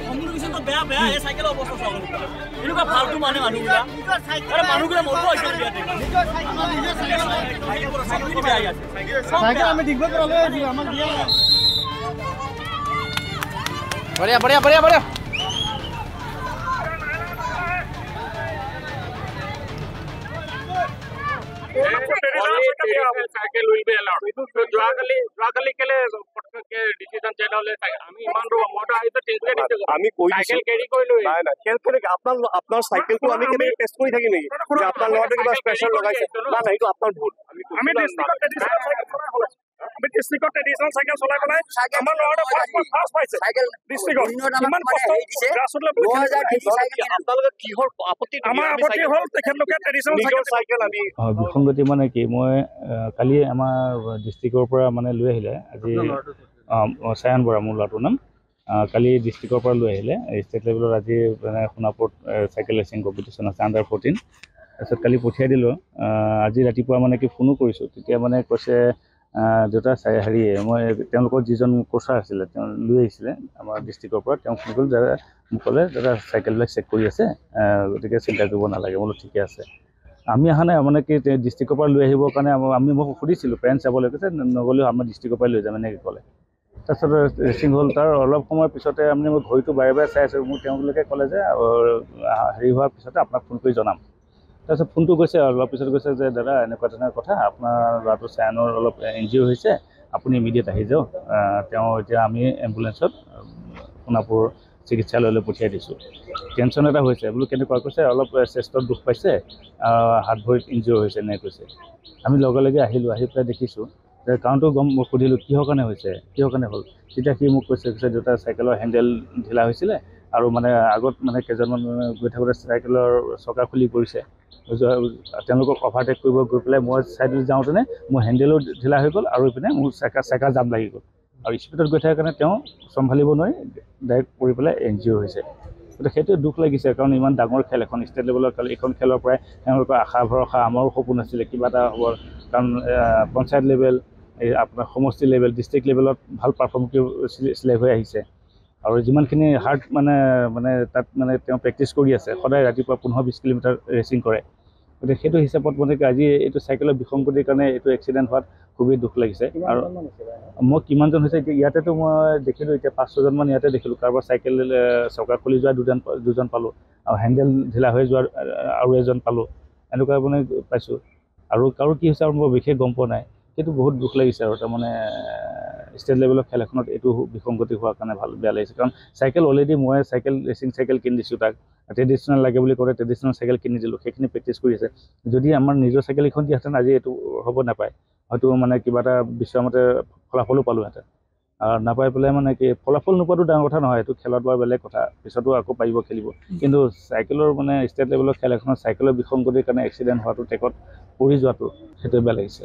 কমিউনিকেশ্যনটো বেয়া বেয়া এই চাইকেলৰ অৱস্থা চাব এনেকুৱা ফাল্টু মানে মানুহবিলাক মানুহবিলাক মৰিব হৈছে চাইকেল আমি দিগব আমাক দিয়া बढ़िया बढ़िया बढ़िया बढ़िया cycle will be allowed. So joagali kele ke decision chela hole ami iman ro motor aito tingle diche আমি কই cycle carry koilo নাই না কেনে আপনার সাইকেলটো আমি কেনে টেস্ট কৰি থাকি নেকি যে আপনার লগতে কিবা স্পেশাল লগাইছে না না এইটো আপনার ভুল আমি ডিস্ট্রিক্টত ট্ৰেডিশনাল সাইকেল চলাই পেলাই আমাৰ লগতে ফাৰ্স্ট পাইছে साइकिल ডিস্ট্ৰিক্টত ইমান কষ্ট ৰাসুল আপোনালোকে কিহৰ আপত্তি আমাৰ আপত্তি হল তেখেতলোকে ট্ৰেডিশনাল সাইকেল আমি বিসংগতি মানে কি মই কালি আমাৰ ডিষ্ট্ৰিক্টৰ পৰা মানে লৈ আহিলে আজি চায়ন বৰা মোৰ ল'ৰাটোৰ নাম কালি ডিষ্ট্ৰিক্টৰ পৰা লৈ আহিলে ষ্টেট লেভেলত আজি মানে সোণাপুৰত চাইকেল ৰেচিং কম্পিটিশ্যন আছে আণ্ডাৰ 14 তাৰপিছত কালি পঠিয়াই দিলোঁ আজি ৰাতিপুৱা মানে কি ফোনো কৰিছোঁ তেতিয়া মানে কৈছে দেউতা হেৰি মই তেওঁলোকৰ যিজন কোচাৰ আছিলে তেওঁ লৈ আহিছিলে আমাৰ ডিষ্ট্ৰিক্টৰ পৰা তেওঁ ফোন কৰিলোঁ দাদা মোক ক'লে দাদা চাইকেলবিলাক চেক কৰি আছে গতিকে চিন্তা কৰিব নালাগে বোলো ঠিকে আছে আমি অহা নাই মানে কি ডিষ্ট্ৰিক্টৰ পৰা লৈ আহিবৰ কাৰণে আমি মোক সুধিছিলোঁ পেৰেণ্টছ যাবলৈ কৈছে নগ'লেও আমাৰ ডিষ্ট্ৰিক্টৰ পৰা লৈ যাম এনেকৈ ক'লে তাৰপিছত ৰেচিং হ'ল তাৰ অলপ সময়ৰ পিছতে আমি মই ঘড়ীটো বাৰে বাৰে চাই আছোঁ মোক তেওঁলোকে ক'লে যে হেৰি হোৱাৰ পিছতে আপোনাক ফোন কৰি জনাম তাৰপিছত ফোনটো গৈছে অলপ পিছত কৈছে যে দাদা এনেকুৱা তেনেকুৱা কথা আপোনাৰ ল'ৰাটো চায়নৰ অলপ ইনজিঅ'ৰ হৈছে আপুনি ইমিডিয়েট আহি যাওক তেওঁ এতিয়া আমি এম্বুলেঞ্চত সোণাপুৰ চিকিৎসালয়লৈ পঠিয়াই দিছোঁ টেনশ্যন এটা হৈছে বোলো কেনেকুৱা কৈছে অলপ চেষ্টত দুখ পাইছে হাত ভৰিত ইনজিঅ'ৰ হৈছে এনেকৈ কৈছে আমি লগে লগে আহিলোঁ আহি পেলাই দেখিছোঁ যে কাৰণটো সুধিলোঁ কিহৰ কাৰণে হৈছে কিহৰ কাৰণে হ'ল তেতিয়া সি মোক কৈছে দেউতা চাইকেলৰ হেণ্ডেল ঢিলা হৈছিলে আৰু মানে আগত মানে কেইজনমান গৈ থাকোঁতে চাইকেলৰ চকা খুলি পৰিছে তেওঁলোকক অভাৰটেক কৰিব গৈ পেলাই মই চাইডলৈ যাওঁতেনে মোৰ হেণ্ডেলো ঢিলা হৈ গ'ল আৰু ইপিনে মোৰ চেকা জাম লাগি গ'ল আৰু স্পীডত গৈ থকাৰ কাৰণে তেওঁ চম্ভালিব নোৱাৰি ডাইৰেক্ট পৰি পেলাই এনজিঅ' হৈছে গতিকে সেইটো দুখ লাগিছে কাৰণ ইমান ডাঙৰ খেল এখন ষ্টেট লেভেলৰ খেল এইখন খেলৰ পৰাই তেওঁলোকৰ আশা ভৰসা আমাৰো সপোন আছিলে কিবা এটা হ'ব কাৰণ পঞ্চায়ত লেভেল এই আপোনাৰ সমষ্টি লেভেল ডিষ্ট্ৰিক্ট লেভেলত ভাল পাৰফৰ্ম কৰি চিলেক্ট হৈ আহিছে আৰু যিমানখিনি হাৰ্ড মানে তাত মানে তেওঁ প্ৰেক্টিছ কৰি আছে সদায় ৰাতিপুৱা 15-20 কিলোমিটাৰ ৰেচিং কৰে গতিকে সেইটো হিচাপত মানে আজি এইটো চাইকেলৰ বিসংগতিৰ কাৰণে এইটো এক্সিডেণ্ট হোৱাত খুবেই দুখ লাগিছে আৰু মই কিমানজন হৈছে এতিয়া ইয়াতেতো মই দেখিলোঁ এতিয়া 5-6জনমান ইয়াতে দেখিলোঁ কাৰোবাৰ চাইকেল চকা খুলি যোৱা দুজন পালোঁ আৰু হেণ্ডেল ঢিলা হৈ যোৱাৰ আৰু এজন পালোঁ এনেকুৱা মানে পাইছোঁ আৰু কাৰো কি হৈছে আৰু মই বিশেষ গম পোৱা নাই সেইটো বহুত দুখ লাগিছে আৰু তাৰমানে ষ্টেট লেভেলৰ খেল এখনত এইটো বিসংগতি হোৱাৰ কাৰণে বেয়া লাগিছে কাৰণ চাইকেল অলৰেডি মই ৰেচিং চাইকেল কিনি দিছোঁ তাক ট্ৰেডিশ্যনেল লাগে বুলি ক'লে ট্ৰেডিশ্যনেল চাইকেল কিনি দিলোঁ সেইখিনি প্ৰেক্টিছ কৰি আছে যদি আমাৰ নিজৰ চাইকেল এখন দিয়াহেঁতেন আজি এইটো হ'ব নাপায় হয়তো মানে কিবা এটা বিচৰামতে ফলাফলো পালোঁহেঁতেন আৰু নাপাই পেলাই মানে কি ফলাফল নোপোৱাটো ডাঙৰ কথা নহয় এইটো খেলত বাৰু বেলেগ কথা পিছতো আকৌ পাৰিব খেলিব কিন্তু চাইকেলৰ মানে ষ্টেট লেভেলৰ খেল এখনত চাইকেলৰ বিসংগতিৰ কাৰণে এক্সিডেণ্ট হোৱাটো ট্ৰেকত পৰি যোৱাটো সেইটোৱে বেয়া লাগিছে